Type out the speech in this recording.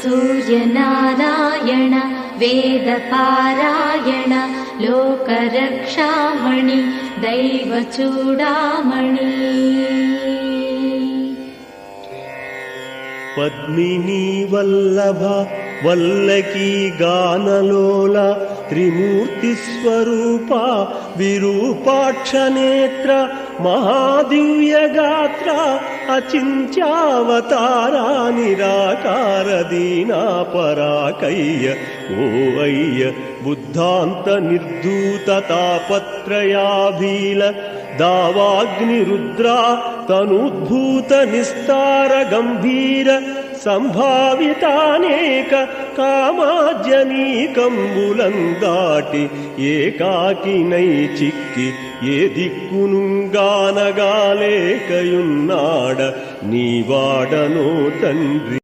सूर्यनारायण वेदपारायण लोकरक्षामणि दैवचूडामणि पद्मिनी वल्लभ वल्लकी गानलोल त्रिमूर्तिस्वरूपा विरूपाक्षनेत्र महादिव्यगात्र अचिन्त्यावतारा निराकार दीनापराकय्य ओ अय्य बुद्धान्त निर्धूत तापत्रयाभील दावाग्निरुद्रा तनुद्भूत निस्तार गंभीर संभावितानेक कामाज्यनीकंबुलंदाटि एकाकिनै चिक्की ఏ దిక్కునుగానగాలేకయున్నాడ నీవాడనో తండ్రి।